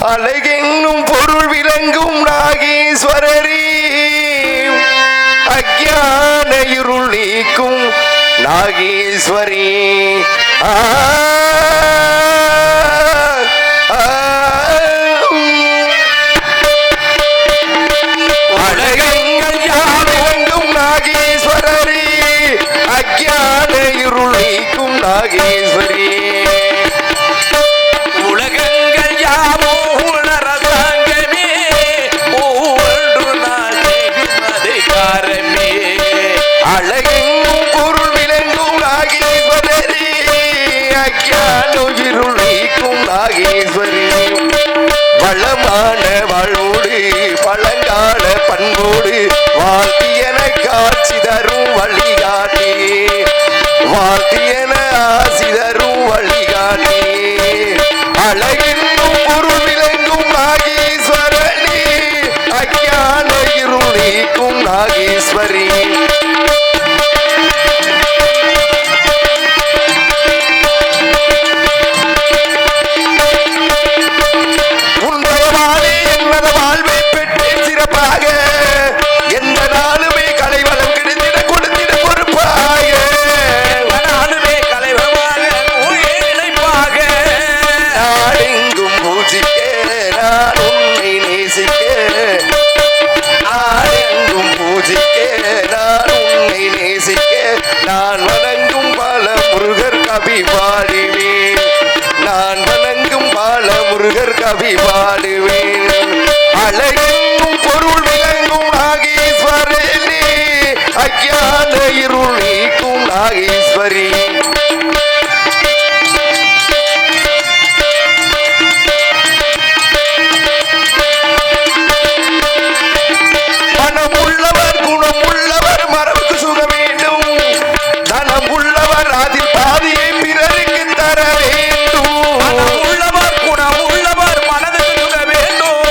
அழகென்னும் பொருள் விளங்கும் நாகேஸ்வரரே, அஞ்ஞான இருள் நீக்கும் நாகேஸ்வரி. அழகெங்கள் யாவெங்கும் நாகேஸ்வரரே, அஞ்ஞான இருள் நீக்கும் நாகேஸ்வரி. உலகங்கள் யாவோ உணரதாங்கமே, ஒவ்வொன்று நான் செய்யும் அதிகாரமே. அழகெங்கும் பொருள் விளங்கும் நாகேஸ்வரரே, அஞ்ஞான இருள் நீக்கும் நாகேஸ்வரி. வளமான வாழ்வோடு பழங்கால பண்போடு வாழ்த்தியன காட்சி தரும் வழிகாட்டி, வாழ்த்தியன ஆசி தரும் வழிகாட்டி. அழகென்னும் பொருள் விளங்கும் நாகேஸ்வரனே, அஞ்ஞான இருள் நீக்கும் நாகேஸ்வரி. நான் வணங்கும் பால முருகர் கவி பாடுவேன், நான் வணங்கும் பால முருகர் கவி பாடுவேன். அழகென்னும் பொருள் விளங்கும் நாகேஸ்வரனே, அஞ்ஞான இருள் நீக்கும் நாகேஸ்வரி. மனமுள்ளவர் குணமுள்ளவர் மரபுக்கு சுக வேண்டும், தனம் உள்ளவர் அதில் பாதியை பிறருக்கு தர வேண்டும். மனம் உள்ளவர் குணம் உள்ளவர் மனதுக்கு சுக வேண்டும்,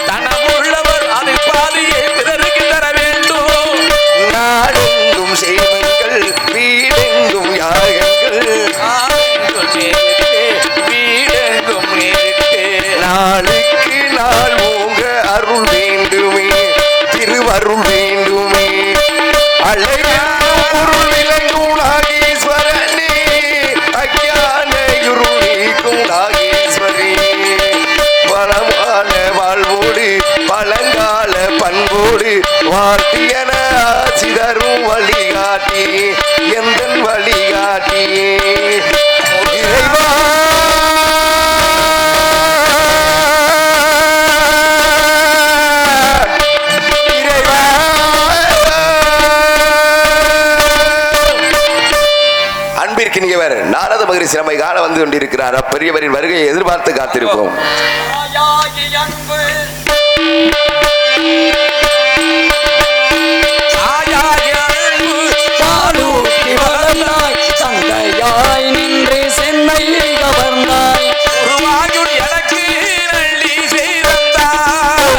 தனம் உள்ளவர் அதில் பாதியை பிறருக்கு தர வேண்டும். நாடெங்கும் சேமங்கள் வீடெங்கும் யாகங்கள், வீடெங்கும் நாளுக்கு நாள் ஓங்க அருள் வேண்டுமே, திருவருள் வேண்டுமே. அழகென்னும் பொருள் விளங்கும் நாகேஸ்வரனே, அஞ்ஞான இருள் நீக்கும் நாகேஸ்வரி. பலமான வாழ்வோடு பழங்கால பண்போடு வாழ்த்தியன ஆசி தரும் வழிகாட்டி, எந்தன் வழிகாட்டி. இறைவா அன்பிற்கினியவர் நாரத மகரிஷி நம்மை காண வந்து கொண்டிருக்கிறார். அப்பெரியவரின் வருகையை எதிர்பார்த்து காத்திருப்போம். நின்று சென்னை கவர்ந்தாய், எனக்கு நள்ளி செய்தாய்,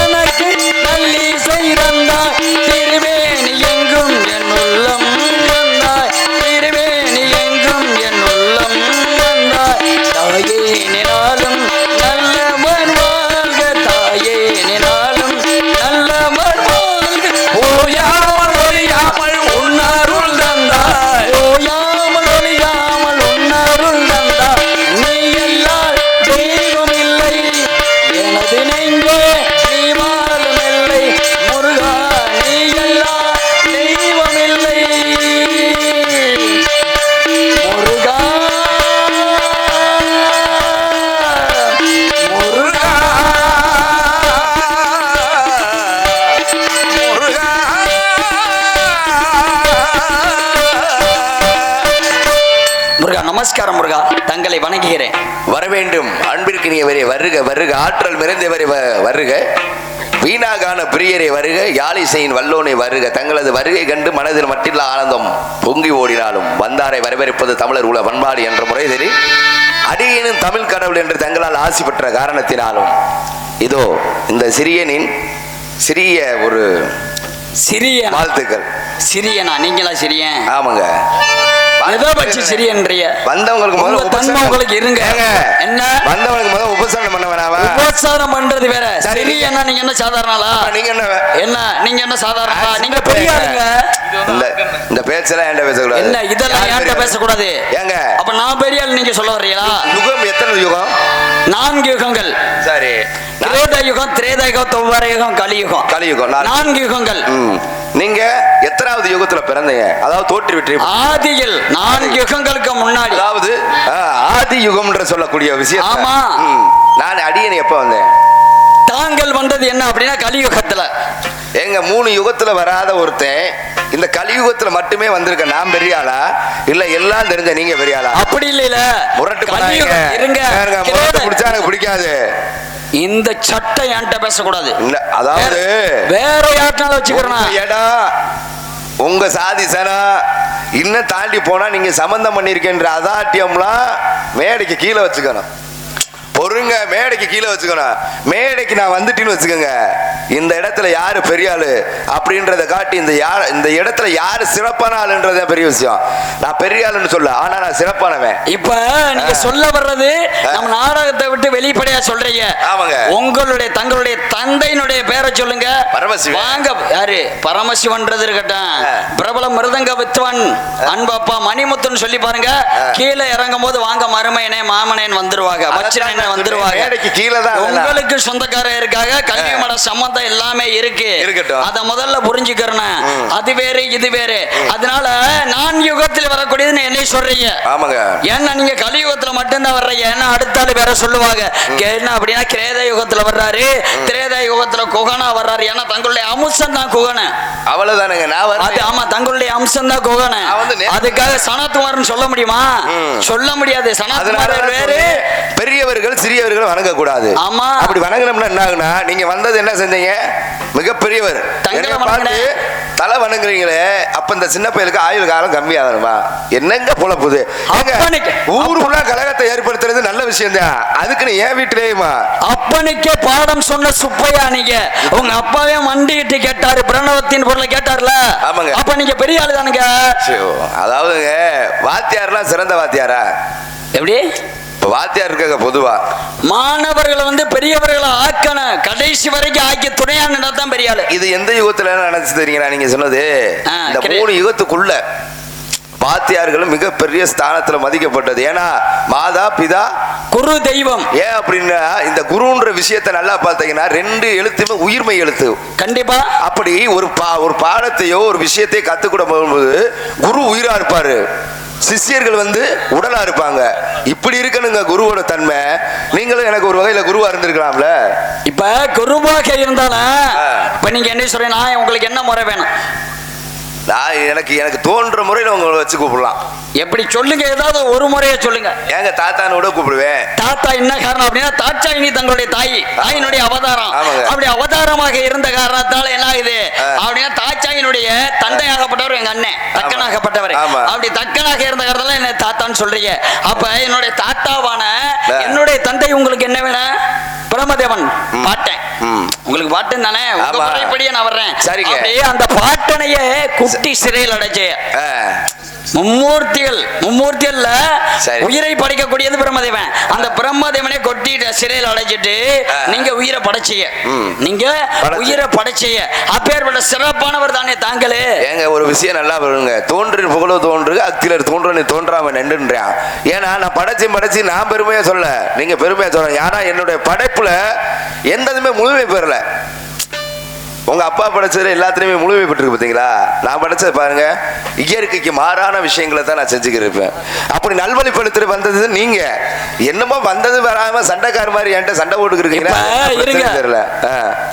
எனக்கு நல்லி செய்தாய். திருவேணி எங்கும் என் உள்ளம் வந்தாய், திருவேணி எங்கும் என் உள்ளம் வந்தாய். தாயே நினாலும் நல்லவர் வாழ்க, தாயே நினாலும் நல்லவர் வாழ்க. ஓயாமல் ஒழியாமல் உன்னருள் தந்தாய், ஓயாமல் ஒழியாமல் உன்னருள் தந்தாய். நீ எல்லால் தெய்வம் இல்லை, எனது நெஞ்சே நீ வாழும் இல்லை. முருகா நீ எல்லால் தெய்வம் இல்லை, முருகா முருகா முருகா. முருகா நமஸ்காரம். முருகா தங்களை வணங்குகிறேன். வரவேண்டும் அன்பிற்கினியவரே வருக வருக, ஆற்றல் நிறைந்தவரே வருக, வீணாகான பிரியரே வருக, யாழிசையின் வல்லோனை வருக. தங்களது வருகை கண்டு மனதில் மட்டில்லா ஆனந்தம் பொங்கி ஓடினாலும் வந்தாரை வரவேற்பது தமிழர் உல பண்பாடு என்ற முறைதலில் அடியேனும் தமிழ் கடவுள் என்று தங்களால் ஆசி பெற்ற காரணத்தினாலும் இதோ இந்த சிறியனின் சிறிய ஒரு சிறிய வாழ்த்துக்கள். சிறியனா? நீங்களா சிறியன்? ஆமாங்க. எதை வச்சு சிறியன்றிய? வந்தவங்களுக்கு முதல்ல உங்களுக்கு இருங்க. என்ன வந்தவங்களுக்கு முதல்ல உபசரணம் பண்ண சொல்றது வேற. சரி, சிறியனா நீங்க என்ன சாதாரணாளா? நீங்க என்ன என்ன நீங்க என்ன சாதாரணா? நீங்க பெரிய ஆளுங்க. இந்த பேச்செல்லாம் என்கிட்ட பேசக்கூடாது. என்ன இதெல்லாம் என்கிட்ட பேசக்கூடாது? ஏங்க அப்ப நான் பெரிய ஆள் நீங்க சொல்ல வர்றீங்களா? யுகம் எத்தனை யுகம்? 4 யுகங்கள். சரி, கிரேத யுகம், திரேத யுகம், தொவ்வார யுகம், கலியுகம். கலியுகம் 4 யுகங்கள். நீங்க எத்தனாவது யுகத்துல பிறந்தீங்க? அதாவது தோற்றி விட்டு ஆதியில் 4 யுகங்களுக்கு முன்னாடி. அதாவது ஆதி யுகம்ன்ற சொல்லக்கூடிய விஷயம். ஆமா. நான் அடியன் எப்ப வந்தேன்? தாங்கள் வந்தது என்ன அப்படின்னா கலியுகத்துல. எங்க 3 யுகத்துல வராத ஒருத்தன் இந்த கலியுகத்துல மட்டுமே வந்திருக்க. நான் பெரிய ஆளா இல்ல எல்லாம் தெரிஞ்ச நீங்க பெரிய ஆளா? அப்படி இல்ல. முரட்டு பண்ணாதீங்க. இருங்க. முரட்டு பிடிச்சா எனக்கு பிடிக்காது. இந்த சட்டை என்கிட்ட பேசக்கூடாது. அதாவது வேற யாருனால வச்சுக்கிறேன். இடம் உங்க சாதி சனா இன்னும் தாண்டி போனா நீங்க சம்பந்தம் பண்ணிருக்கின்ற அதாட்டியம்லாம் மேடைக்கு கீழே வச்சுக்கணும். பொறுங்க, மேடைக்கு கீழே வச்சுக்கணும். மேடைக்கு நான் வந்துட்டேன்னு வச்சுக்கோங்க, இந்த இடத்துல யாரு பெரிய ஆளு அப்படின்றத காட்டி இந்த இடத்துல யாரு சிறப்பான ஆளுன்றது பெரிய விஷயம். நான் பெரிய ஆளுன்னு சொல்ல, ஆனா நான் சிறப்பானவன். இப்ப நீங்க சொல்ல வர்றது நம்ம நாடகத்தை விட்டு வெளிப்படையா சொல்றீங்க. ஆமாங்க. உங்களுடைய தங்களுடைய தந்தையினுடைய பேரை சொல்லுங்க. பரமசிவன். வாங்க. யாரு? பரமசிவன்றது இருக்கட்டும். பிரபல மிருதங்க வித்வான் அன்பப்பா மணிமுத்துன்னு சொல்லி பாருங்க. கீழே இறங்கும் போது வாங்க மருமையனே மாமனேன் வந்துருவாங்க, வச்சிரனே வந்துருவாங்க. உங்களுக்கு சொந்தக்காரர் இருக்காங்க, கல்வி மட சம்பந்தம் எல்லாமே இருக்கு. அத முதல்ல புரிஞ்சுக்கிறேன். அது வேறு இது வேறு. அதனால நான் யுகத்தில் வரக்கூடியதுன்னு என்னை சொல்றீங்க. ஆமாங்க. ஏன்னா நீங்க கலியுகத்துல மட்டும்தான் வர்றீங்க. ஏன்னா அடுத்தாலும் வேற சொல்லுவாங்க. என்ன அப்படின்னா கிரேத யுகத்துல வர்றாரு, திரேத யுகத்துல குகனா வர்றாரு. ஏன்னா தங்களுடைய அம்சம் தான் குகன. அவ்வளவுதானுங்க. அது ஆமா, தங்களுடைய அம்சம் தான் குகன. அதுக்காக சனத்குமார்னு சொல்ல முடியுமா? சொல்ல முடியாது. சனத்குமார் வேறு. பெரியவர்கள் சிறியவர்கள் வணங்க கூடாது. ஆமா. அப்படி வணங்கணும்னா என்ன ஆகுனா, நீங்க வந்தது என்ன செஞ்சீங்க? மிகப்பெரியவர் தலை வணங்குறீங்களே, அப்ப இந்த சின்ன பையலுக்கு ஆயுள் காலம் கம்மி ஆகணுமா? என்னங்க பொழப்புது? ஊருக்குள்ள கலகத்தை ஏற்படுத்துறது நல்ல விஷயம் தான். அதுக்குன்னு என் வீட்டிலேயுமா அப்பனுக்கே பாடம் சொன்ன சுப்பையா நீங்க? உங்க அப்பாவே மண்டிட்டு கேட்டாரு, பிரணவத்தின் பொருளை கேட்டார்ல. ஆமாங்க. அப்ப நீங்க பெரிய ஆளு தானுங்க. அதாவதுங்க வாத்தியார்லாம் சிறந்த வாத்தியாரா? எப்படி வாத்தியார் இருக்க? பொதுவா மாணவர்களை பெரியவர்களை ஆக்கணும், கடைசி வரைக்கும் ஆக்கி துணையா தான் பெரிய ஆளு. இது எந்த யுகத்துல நினைச்சு தெரியுங்களா நீங்க சொன்னது? இந்த 3 யுகத்துக்குள்ள வாத்தியார்களும் மிகப்பெரிய ஸ்தானத்துல மதிக்கப்பட்டது. ஏன்னா மாதா பிதா குரு தெய்வம். ஏன் அப்படின்னா இந்த குருன்ற விஷயத்தை நல்லா பார்த்தீங்கன்னா 2 எழுத்துமே உயிர்மை எழுத்து. கண்டிப்பா. அப்படி ஒரு பாடத்தையோ ஒரு விஷயத்தையோ கத்துக்கூட போகும்போது குரு உயிரா இருப்பாரு, சிஷ்யர்கள் உடலா இருப்பாங்க. இப்படி இருக்கணுங்க குருவோட தன்மை. நீங்களும் எனக்கு ஒரு வகையில குருவா இருந்திருக்கலாம்ல. இப்ப குருவாக இருந்தாலும் இப்ப நீங்க என்ன சொல்றீங்க? நான் உங்களுக்கு என்ன முறை வேணும்? எனக்கு தோன்ற முறையில உங்களை வச்சு கூப்பிடலாம். எப்படி சொல்லுங்க? ஏதாவது ஒரு முறையை சொல்லுங்க. ஏங்க தாத்தான்னு கூட கூப்பிடுவேன். தாத்தா என்ன காரணம் அப்படின்னா தாட்சாயினி தங்களுடைய தாயினுடைய அவதாரம். அப்படி அவதாரமாக இருந்த காரணத்தால என்ன ஆகுது அப்படின்னா தாட்சாயினுடைய தந்தையாகப்பட்டவர் எங்க அண்ணன் தக்கனாகப்பட்டவர். அப்படி தக்கனாக இருந்த காரணத்தால என்ன தாத்தான்னு சொல்றீங்க. அப்ப என்னுடைய தாத்தாவான என்னுடைய தந்தை உங்களுக்கு என்ன வேணும்? பிரம்மதேவன் பாட்டன். உங்களுக்கு பாட்டன் தானே? உங்க முறைப்படியே நான் வர்றேன். அப்படியே அந்த பாட்டனையே குட்டி சிறையில் அடைச்சு மும்மூர்த்திகள் உயிரை படைக்கக்கூடியது பிரம்மதேவன். அந்த பிரம்மதேவனை கொட்டி சிறையில் அடைச்சிட்டு நீங்க உயிரை படைச்சீங்க. நீங்க உயிரை படைச்சீங்க. அப்பேற்பட்ட சிறப்பானவர் தானே தாங்களே. ஏங்க ஒரு விஷயம் நல்லா வருங்க. தோன்று புகழோ தோன்று அத்திலர் தோன்று தோன்றாம நின்றுன்றான். ஏன்னா நான் படைச்சு நான் பெருமையா சொல்ல, நீங்க பெருமையா சொல்ற. ஏன்னா என்னுடைய படைப்புல எந்ததுமே முழுமை பெறல. உங்க அப்பா படைச்சது எல்லாத்துலயுமே முழுமை பெற்றிருக்கு பாத்தீங்களா? நான் படைச்சது பாருங்க, இயற்கைக்கு மாறான விஷயங்களை தான் நான் செஞ்சுக்கிருப்பேன். அப்படி நல்வழிப்படுத்திட்டு வந்தது நீங்க. என்னமோ வந்தது வராம சண்டைக்கார மாதிரி என்கிட்ட சண்டை போட்டுக்கிறீங்க. தெரியல.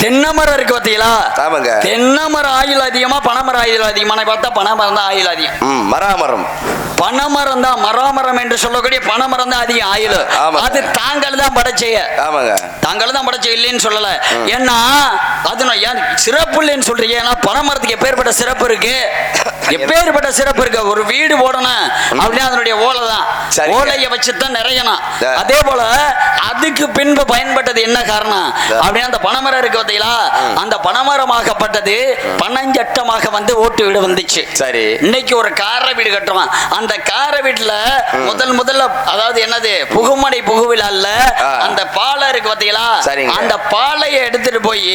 தென்னமரம் இருக்கு பாத்தீங்களா? ஆமாங்க. தென்னமரம் ஆயுள் அதிகமா பனைமரம் ஆயுள் அதிகமா? பார்த்தா பனைமரம் தான் ஆயுள் அதிகம். மராமரம் பனைமரம் தான், மராமரம் என்று சொல்லக்கூடிய பனைமரம் தான் அதிகம் ஆயுள். அது தாங்கள் தான் படைச்சீங்க. ஆமாங்க. தாங்கள் தான் படைச்ச இல்லைன்னு சொல்லல. ஏன்னா அது சிறப்பு இல்லைன்னு சொல்றீங்க. ஏன்னா பனைமரத்துக்கு எப்பேற்பட்ட சிறப்பு இருக்கு, எப்பேற்பட்ட சிறப்பு இருக்கு. ஒரு வீடு போடணும் அப்படின்னா அதனுடைய ஓலை தான், ஓலையை வச்சுதான் நிறையணும். அதே போல அதுக்கு பின்பு பயன்பட்டது என்ன காரணம் அப்படின்னா அந்த பனைமரம் இருக்கு பார்த்தீங்களா? அந்த பனைமரமாகப்பட்டது பனஞ்சட்டமாக ஓட்டு வீடு வந்துச்சு. சரி, இன்னைக்கு ஒரு கார வீடு கட்டுறோம். அந்த கார வீட்டுல முதல்ல அதாவது என்னது புகுமடை புகுவிழால அந்த பாலை இருக்கு இருக்கு பாத்தீங்களா, சரிங்க. அந்த பாலையை எடுத்துட்டு போய்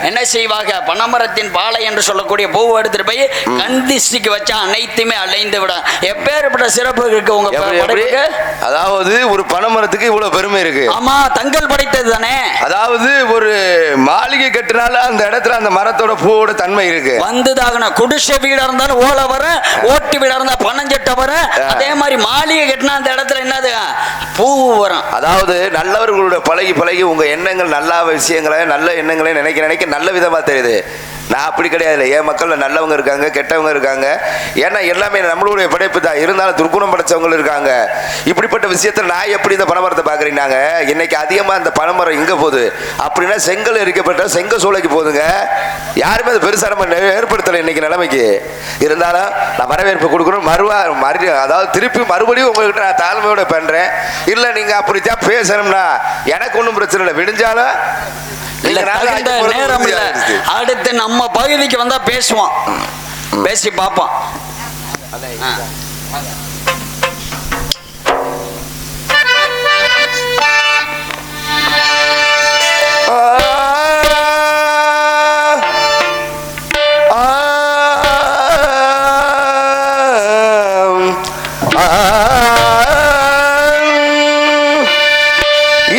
என்ன செய்வாங்க, பனைமரத்தின் பாலை என்று சொல்லக்கூடிய பூவை எடுத்துட்டு போய் கந்திஷ்டிக்கு வச்சா அனைத்துமே அலைந்து விட. எப்பேற்பட்ட சிறப்பு இருக்கு உங்க படைப்புக்கு. அதாவது ஒரு பனைமரத்துக்கு இவ்வளவு பெருமை இருக்கு. ஆமா, தங்கள் படைத்தது தானே. அதாவது ஒரு மாளிகை கட்டினால அந்த இடத்துல அந்த மரத்தோட பூவோட தன்மை இருக்கு. வந்துதாகணும். குடிசை வீடா இருந்தாலும் ஓலை வர, ஓட்டு வீடா இருந்தா பனஞ்சட்டை வர, அதே மாதிரி மாளிகை கட்டினா அந்த இடத்துல என்னது, பூ வரும். அதாவது நல்லவர்களோட பழகி பழகி உங்க எண்ணங்கள் நல்ல விஷயங்களை நல்ல எண்ணங்களை நினைக்க நினைக்க நல்ல விதமா தெரியுது. நான் அப்படி கிடையாது. என் மக்கள்ல நல்லவங்க இருக்காங்க, கெட்டவங்க இருக்காங்க. ஏன்னா எல்லாமே நம்மளுடைய படைப்பு தான். இருந்தாலும் துர்க்குணம் படைச்சவங்க இருக்காங்க. இப்படிப்பட்ட விஷயத்துல நான் எப்படி இந்த பனைமரத்தை பாக்குறீங்க. இன்னைக்கு அதிகமா இந்த பனைமரம் எங்க போகுது அப்படின்னா செங்கல் எரிக்கப்பட்ட செங்க சூளைக்கு போகுதுங்க. யாருமே அது பெருசா நம்ம ஏற்படுத்தலை இன்னைக்கு நிலைமைக்கு. இருந்தாலும் நான் வரவேற்பு கொடுக்கணும். அதாவது திருப்பி மறுபடியும் உங்ககிட்ட நான் தாழ்மையோட பண்றேன். இல்ல நீங்க அப்படித்தான் பேசணும்னா எனக்கு ஒன்றும் பிரச்சனை இல்லை. விடிஞ்சாலும் நேரம் இல்ல. அடுத்து நம்ம பகுதிக்கு வந்தா பேசுவோம், பேசி பார்ப்போம்.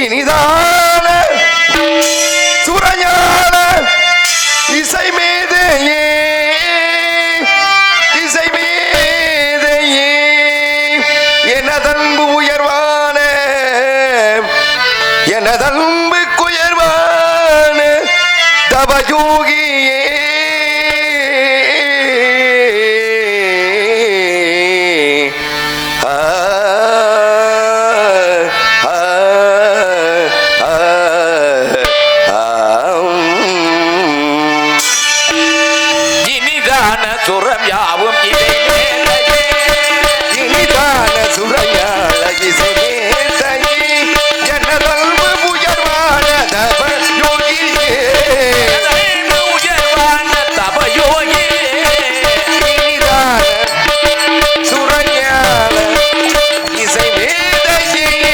இனிதான சுரஞான இசை மேதையே, இசை மேதையே, எனதன்பு உயர்வான, எனதன்புக்கு உயர்வான தவயோகியே, சுரம் யாவும் இதை மேலையே, இனிதான சுரையாள இசை மேதையே, எனதன்பு உயர்வான தவயோகியே, உயர்வான தபயோகியே, இனிதான சுரையாள இசை மேதையே.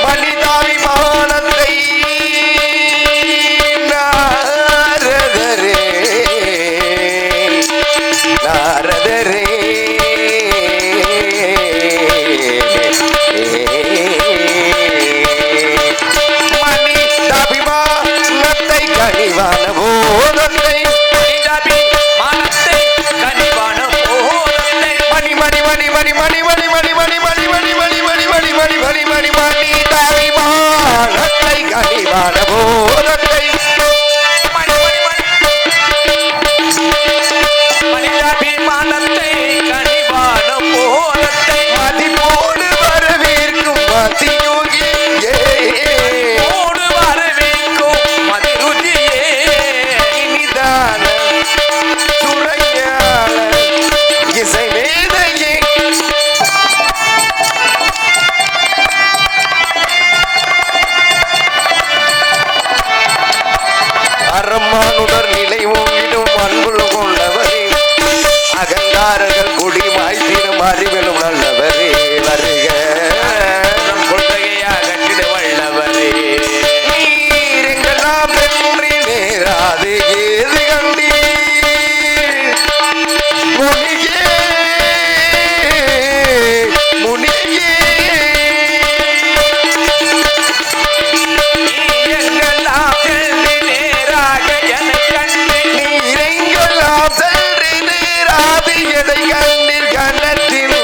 மனிதாபிமானத்தை நாரதரே, நாரதரே, மனிதாபிமானத்தை கனிவான போதத்தை, மனத்தை கனிவான போதத்தை, மணி மணி மணி மணி மணி மணி மணி மணி மணி மணி மணி மணி மணி மணி மணி மணி மனிதாபிமானத்தை கனிவான போதத்தை, மனிதாபிமானத்தை கனிவான போதத்தை, மதிப்போடு வரவேற்கும் மதியோகியே, ஓடு வரவேற்கும் மதிருதியே, இனிதான சுரையாள இசை மேதையே. அறமானுடர் நிலை ஓங்கிடும் அன்புள்ள கொண்டவரே, அகங்காரர்கள் குடி மாய்த்திடும் அறிவிலும் நல்லவரே, வருக கொள்கையாக கட்டிட வல்லவரே, நீரெங்கெல்லாம் வென்றி நேராது ஏது கண்டீர், முனியே முனியே, எங்கெல்லாம் சென்று நேராக எனக் கண்டு, நீரெங்கெல்லாம் சென்று நேராது எதை கண்டீர் கண்ணத்தில்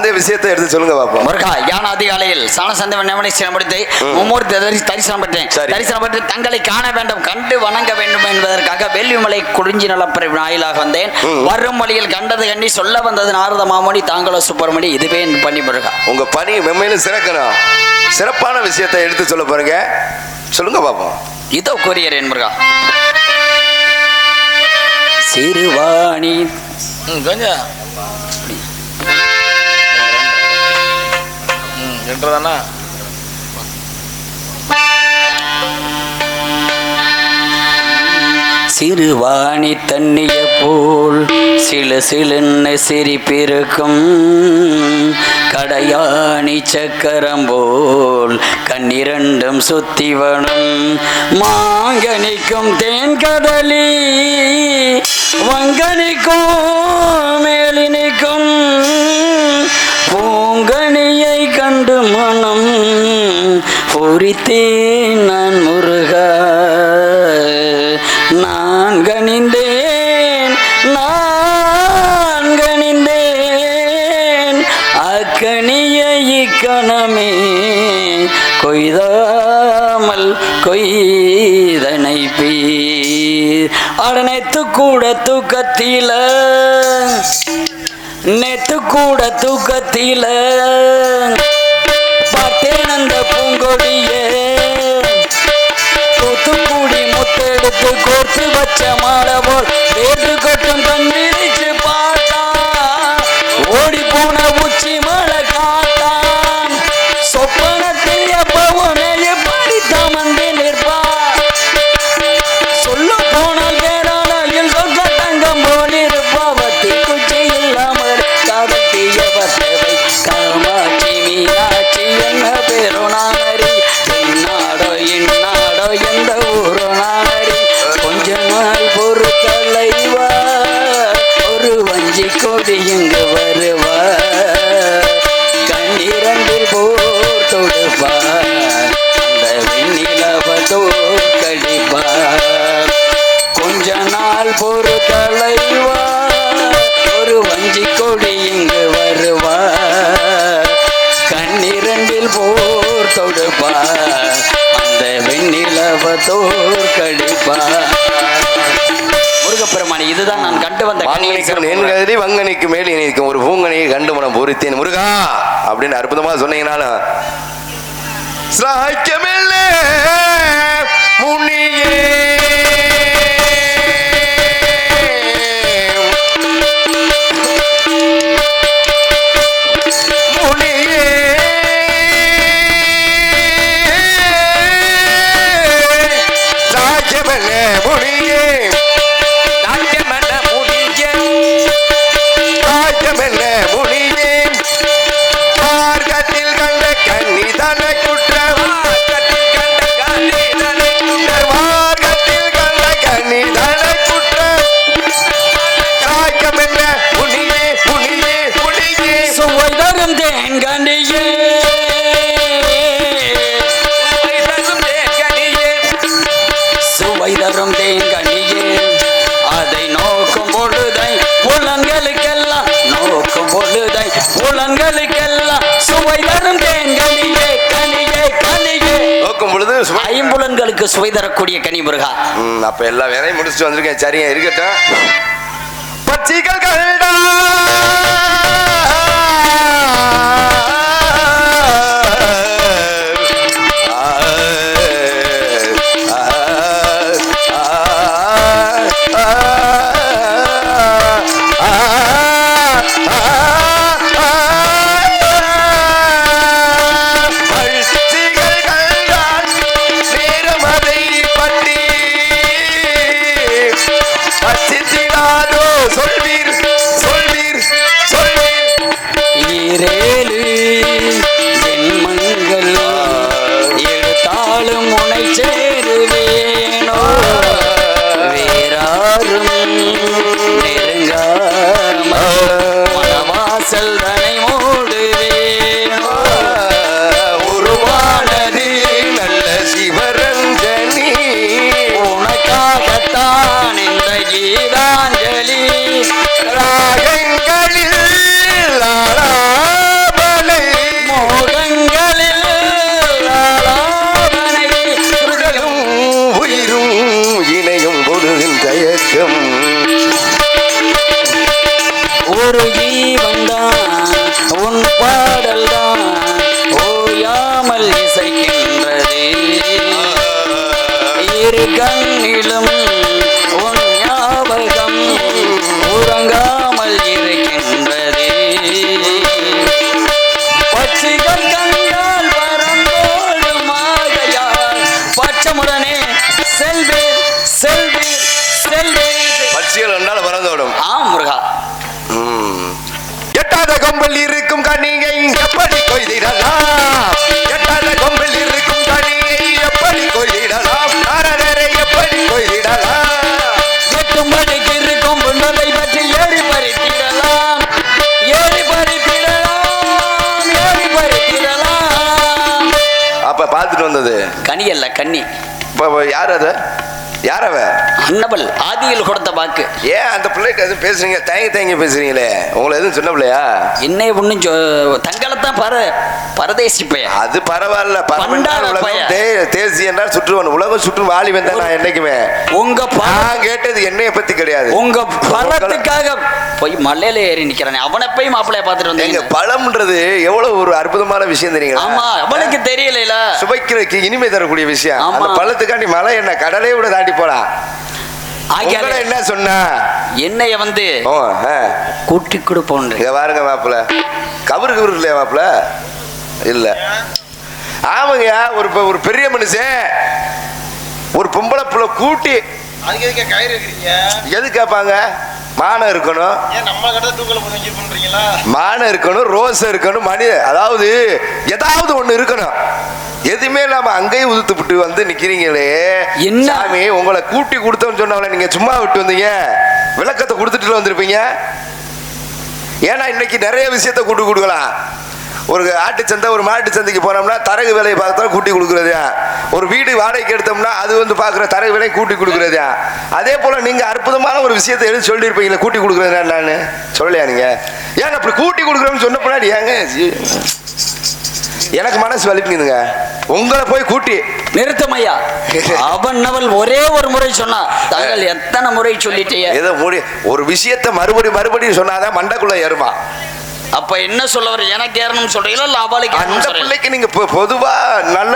அந்த விஷயத்தை எடுத்து சொல்லுங்க பாப்போம். முருகா, யான் அதிகாலையில் சாணசந்த நெமனை சிரமடித்து மும்மூர்த்தி தரிசனம் பெற்றேன். தரிசனம் பெற்று தங்களை காண வேண்டும், கண்டு வணங்க வேண்டும் என்பதற்காக வெள்ளிமலை குறிஞ்சி நலப்பறை வாயிலாக வந்தேன். வரும் வழியில் கண்டது கண்டி சொல்ல வந்தது நாரத மாமணி, தாங்களோ சுப்பிரமணி. இதுவே என் பணி முருகா. உங்க பணி மென்மேலும் சிறக்கணும். சிறப்பான விஷயத்தை எடுத்து சொல்ல போறீங்க, சொல்லுங்க பாப்போம். இதோ கூறியறேன் முருகா. சிறுவாணி கொஞ்சம் என்றதானா சிறுவாணி தண்ணிய போல் சிலு சிலுன்னு சிரிப்பிருக்கும், கடையாணி சக்கரம் போல் கண்ணிரண்டும் சுத்திவனும், மாங்கனிக்கும் தேன் கடலி வங்கனிக்கும் மேலினிக்கும், பூங்கனியை கண்டு மனம் பொறித்தேன் நான் முருகா. நான் கனிந்தேன் அக்கனியை இக்கணமே கொய்தாமல் கொய்தனை பீர். அட நேத்து கூட தூக்கத்தில பார்த்தேன் அந்த பூங்கொடியே, தூத்துக்குடி முத்தெடுத்து கோர்த்து வச்ச மாலை போல் வேறு கொட்டும் கண்ணிரிச்சு பார்த்தா, ஓடி போன உச்சி மழை காத்தான், சொப்பனத்தில் எப்பவுமே எப்படி தமந்து நிற்பா. சொல்ல போனால் கேராளையில் சொக்க தங்கம் போல் இருப்பா. வத்தி குச்சி இல்லாமல் காதத்திய வத்தவை காமாட்சி மீனாட்சி என்ன பேரோ நானறி, இன்னாடோ எந்த ஊரோ நானறி. கொஞ்ச நாள் பொறுத்தலைவா, ஒரு வஞ்சி கொடி இங்கு வருவா, கண்ணிரண்டில் போர் தொடுப்பா, அந்த வெண்ணிலவ தோற்கடிப்பா. கொஞ்ச நாள் பொறுத்தலைவா, ஒரு வஞ்சி கொடி இங்கு வருவா, கண்ணிரண்டில் போர் தொடுப்பா, அந்த வெண்ணிலவ தோற்கடிப்பா. முருகப்பெருமானி, இதுதான் நான் கண்டு வந்த கதி வங்கனிக்கு மேல் இணைக்கும் ஒரு பூங்கனியை கண்டு மனம் பொறித்தேன் முருகா அப்படின்னு அற்புதமா சொன்னீங்கன்னாலும் சாய்க்கமில்ல முனியே ஐம்புலன்களுக்கு சுவை தரக்கூடிய கனி முருகா. அப்ப எல்லா வேலையும் முடிச்சுட்டு வந்திருக்கேன். சரியா இருக்கட்டும். பச்சிகள் கண்டா கீதாஞ்சலி ராகங்களில் பட்சிகள் கண்டால் பறந்தோடும் மாகையால் பச்சமுடனே செல்வேன் செல்வேன் செல்வேன். பட்சிகள் என்றால் பறந்தோடும். முருகா. எட்டாத கொம்பில் இருக்கும் கனியை எப்படி கொய்திடலாம்? எட்டாத கொம்பில் இருக்கும் கனியை எப்படி கொய்திடலாம்? நாரதரை எப்படி கொய்திடலாம்? எட்டும்படிக்கு இருக்கும் புண்ணலை பற்றி ஏறி பறித்திடலாம், ஏறி பறித்திடலாம், ஏறி பறித்திடலாம். அப்ப பார்த்துட்டு வந்தது கனி அல்ல கன்னி. யார் அது? யார் அவ? அன்னபல் ஆதியில் கொடுத்த வாக்கு. ஏன் அந்த பிள்ளைகிட்ட எதுவும் பேசுறீங்க? தயங்கி பேசுறீங்களே, உங்களை எதுவும் சொன்ன பிள்ளையா? என்னை ஒண்ணும் தங்களைத்தான் பரதேசி பைய. அது பரவாயில்ல. தேசி என்றால் சுற்றுவன் உலகம் சுற்றும் வாலி வந்த நான் என்னைக்குமே உங்க நான் கேட்டது என்னைய பத்தி கிடையாது. உங்க பழத்துக்காக போய் மலையில ஏறி நிக்கிறேன். அவனை போய் மாப்பிள்ளைய பார்த்துட்டு வந்தீங்க. பழம்ன்றது எவ்வளவு ஒரு அற்புதமான விஷயம் தெரியுங்களா? ஆமா, அவனுக்கு தெரியல. சுவைக்கிறதுக்கு இனிமை தரக்கூடிய விஷயம். அந்த பழத்துக்காண்டி மலை என்ன கடலை விட தாண்டி போலாம். என்ன சொன்ன? என்னைய வந்து கூட்டி கொடுப்போம். பாருங்க மாப்பிள்ள, கவரு கவரு இல்லையா மாப்பிள்ள? இல்ல. ஆமாங்க, ஒரு பெரிய மனுஷன் ஒரு பொம்பளை புள்ள கூட்டி எது கேட்பாங்க? மானம் இருக்கணும், மானம் இருக்கணும், ரோஸ் இருக்கணும், மனித அதாவது ஏதாவது ஒண்ணு இருக்கணும். எதுவுமே இல்லாம அங்கேயும் உதுத்துப்பட்டு வந்து நிக்கிறீங்களே சாமி. உங்களை கூட்டி கொடுத்தோன்னு சொன்னவங்கள நீங்க சும்மா விட்டு வந்தீங்க, விளக்கத்தை கொடுத்துட்டு வந்திருப்பீங்க. ஏன்னா இன்னைக்கு நிறைய விஷயத்த கூட்டி கொடுக்கலாம். ஒரு ஆட்டு சந்தை, ஒரு மாட்டு சந்தைக்கு போனோம்னா தரகு விலையை பார்த்தா கூட்டி கொடுக்குறது. ஒரு வீடு வாடகைக்கு எடுத்தோம்னா அது வந்து பார்க்குற தரகு விலையை கூட்டி கொடுக்குறது. அதே போல் நீங்கள் அற்புதமான ஒரு விஷயத்தை எழுதி சொல்லியிருப்பீங்களே, கூட்டி கொடுக்குறது நான் சொல்லலையா? நீங்கள் ஏங்க அப்படி கூட்டி கொடுக்குறோம்னு சொன்ன பின்னாடி ஏங்க எனக்கு மனசு வலிப்புங்க. உங்களை போய் கூட்டி நிறுத்தமையா. அவன் ஒரே ஒரு முறை சொன்னா, தாங்கள் எத்தனை முறை சொல்லிட்டீங்க? ஏதோ ஒரு விஷயத்தை மறுபடியும் சொன்னாதான் மண்டக்குள்ள ஏறுமா. அப்ப என்ன சொல்ல வர? எனக்கு ஏறணும்னு சொல்றீங்களா இல்ல அவளுக்கு? அந்த பிள்ளைக்கு நீங்க பொதுவா நல்ல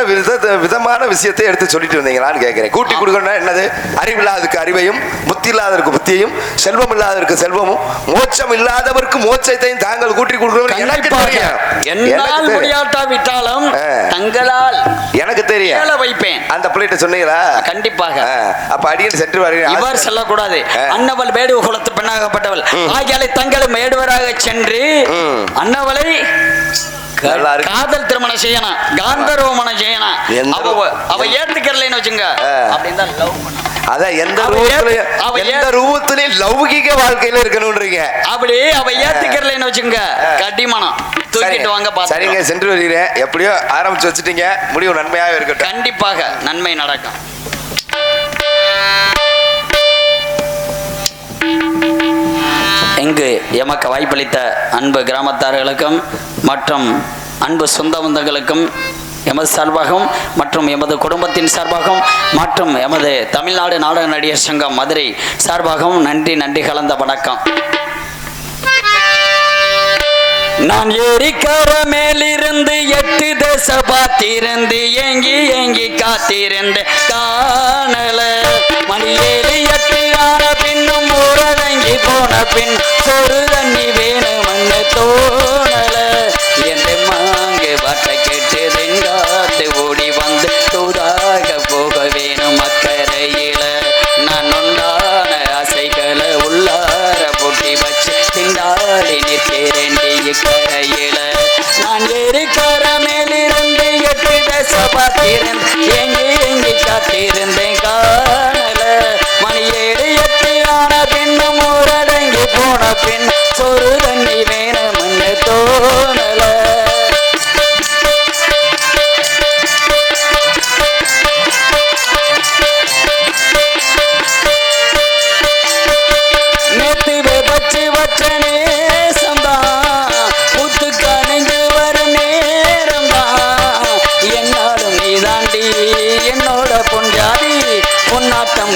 விதமான விஷயத்தை எடுத்து சொல்லிட்டு வந்தீங்களான்னு கேட்கிறேன். கூட்டி கொடுக்கணும்னா என்னது? அறிவில்லாததுக்கு அறிவையும், புத்தி இல்லாதவருக்கு புத்தியையும், செல்வம் இல்லாதவருக்கு செல்வமும், மோட்சம் இல்லாதவருக்கு மோட்சத்தையும் தாங்கள் கூட்டி கொடுக்கணும். எனக்கு தெரியும். என்னால் முடியாட்டாவிட்டாலும் தங்களால் எனக்கு தெரியும் வைப்பேன். அந்த பிள்ளைகிட்ட சொன்னீங்களா? கண்டிப்பாக. அப்ப அடியன் சென்று வருகிறேன். இவர் செல்லக்கூடாது. அன்னவள் வேடுவ குலத்து பெண்ணாகப்பட்டவள் ஆகியாலை தங்களும் வேடுவராக சென்று அன்னவளை காதல் திருமணம் செய்யணும், காந்தர்வ மனம் செய்யணும். அவ ஏத்துக்கறலைன்னு வச்சுங்க, அப்படின்னா லவ் பண்ண. அதான் எந்த ரூபத்திலையும் லௌகிக வாழ்க்கையில இருக்கணும்ன்றீங்க. அப்படி அவ ஏத்துக்கறலைன்னு வச்சுங்க, கடிமனம் தூக்கிட்டு வாங்க. சரிங்க, சென்று வருகிறேன். எப்படியோ ஆரம்பிச்சு வச்சுட்டீங்க, முடிவு நன்மையாக இருக்கட்டும். கண்டிப்பாக நன்மை நடக்கும். இங்கு எமக்கு வாய்ப்பளித்த அன்பு கிராமத்தார்களுக்கும் மற்றும் அன்பு சொந்த பந்தங்களுக்கும் எமது சார்பாகவும் மற்றும் எமது குடும்பத்தின் சார்பாகவும் மற்றும் எமது தமிழ்நாடு நாடக நடிகர் சங்கம் மதுரை சார்பாகவும் நன்றி கலந்த வணக்கம். நான் ஏரிக்கர மேலிருந்து 8 தேச பார்த்திருந்து ஏங்கி காத்திருந்து காணல. மணி 7 8 ஆன பின்னும் ஊரடங்கி போன பின் ஒரு தண்ணி வேணும்னு தோணல. என் மாங்கு பாட்ட கேட்டு தெங்காத்து ஓடி வந்து தூதாக போக வேணும் அக்கறையில. நான் உண்டான ஆசைகளை உள்ளார பொட்டி வச்சு திண்டாடி நிற்கிறேன் கரையில. நான் ஏரிக்கர மேலிருந்து 8 தேச பார்த்திருந்து ஏங்கி காத்திருந்தேன் காணல. மணி 7 8 ஆன பின்னும் ஊரடங்கி போன பின் சொரு தண்ணி வேணும்னு தோணல. நேத்து வச்சு வச்சனே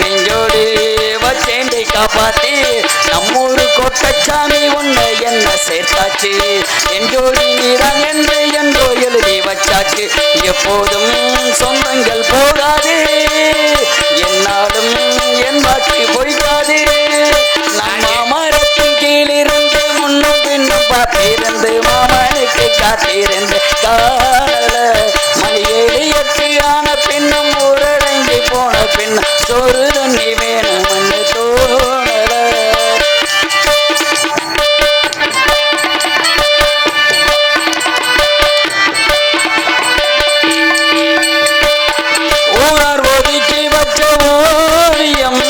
நெஞ்சோடு வச்சேண்டை காப்பாத்தி நம்மூரு கோட்டச்சாமி உன்னை என்ன சேர்த்தாச்சு. என் ஜோடி நீதான் என்றோ எழுதி வச்சாச்சு. எப்போதும் சொந்தங்கள் போகாது, என்னாலும் என் வாக்கு பொய்க்காது. நான் மாமரத்தின் கீழிருந்து முன்னும் பின்னும் பார்த்திருந்து மாமன் காத்திருந்து காணல மணியேழு எட்டு ஆன பின்னும் ஊரடங்கி போன பின்னும் சோறு தண்ணி வேணும்னு தோணல ஊரார் ஒதுக்கி வச்ச ஓவியம்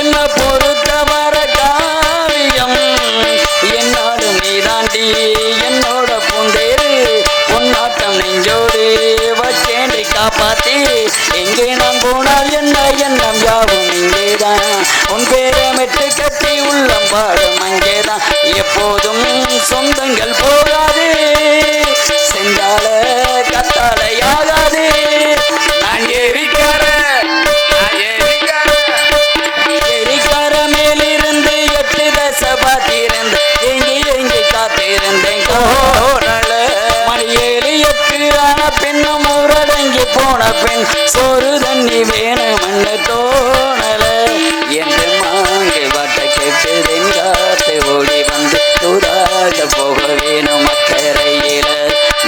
என்ன பொறுத்தவர காவியம் என்னாலும் நீதாண்டி என்னோட பூந்தேரு பொன்னாட்டம் நெஞ்சோடு வச்சேண்டி காப்பாத்தி எங்கே நான் போனால் என்ன எண்ணம் யாவும் இங்கேதான் உன் பேரமிட்டு கட்டி உள்ளம் பாடும் அங்கேதான் எப்போதும் சொந்தங்கள் போகாது செந்தால கத்தாலையாகாது நான் எரிக்கார மேலிருந்து 8 தசை பார்த்திருந்து எங்கி காத்திருந்தேன் கோணல மணி 7 8 ஆன பின்னும் ஊரடங்கி போன பின் சோறு தண்ணி வேணும்னு தோணல என்று மாங்கு வட்ட கெட்டுதெங்காத்து ஓடி வந்து தூராக போக வேணும் அக்கறையில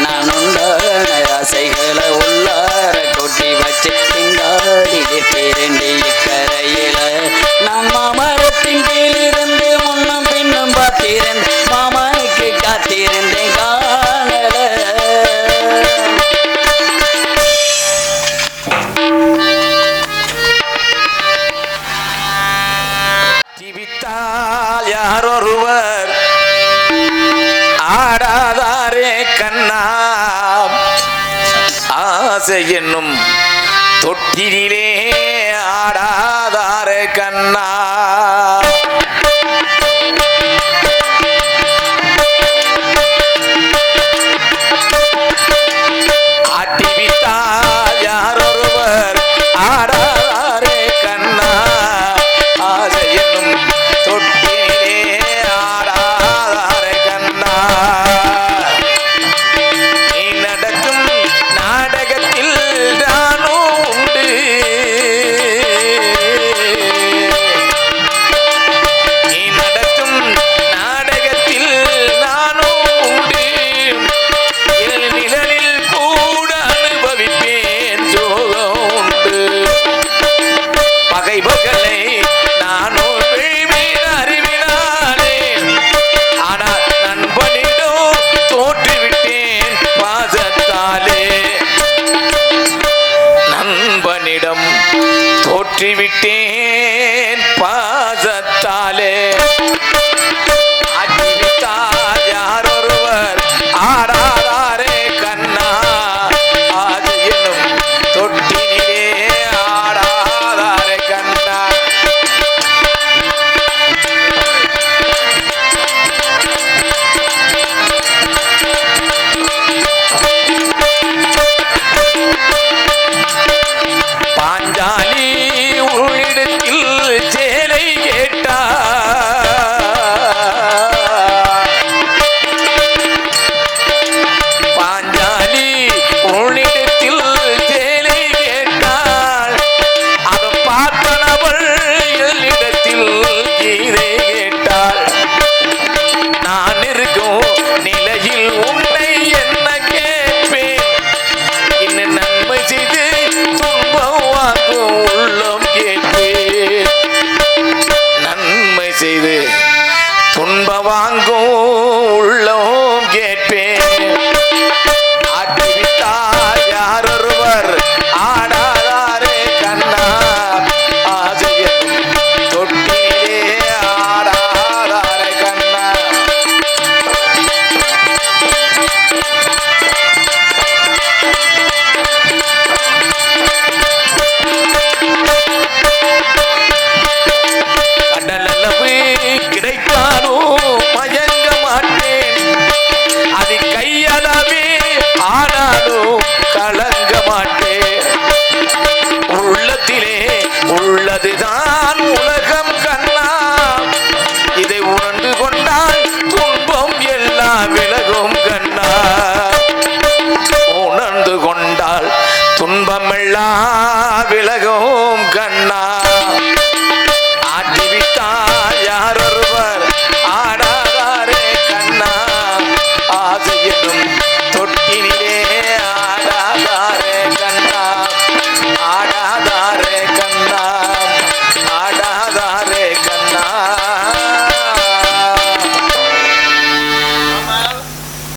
நான் உண்டான ஆசைகளை உள்ளார கொட்டி வச்சு திண்டாடி பேரண்டி இக்கரையில நான் மாமரத்தின் கீழிருந்து முன்னும் பின்னும் பார்த்திருந்தேன் மாமனுக்கு காத்திருந்தேன் காணல ஜீவித்தால் யாரொருவர் ஆடாதாரே கண்ணா ஆசை என்னும் தொட்டிலே ஆடாதாரே கண்ணா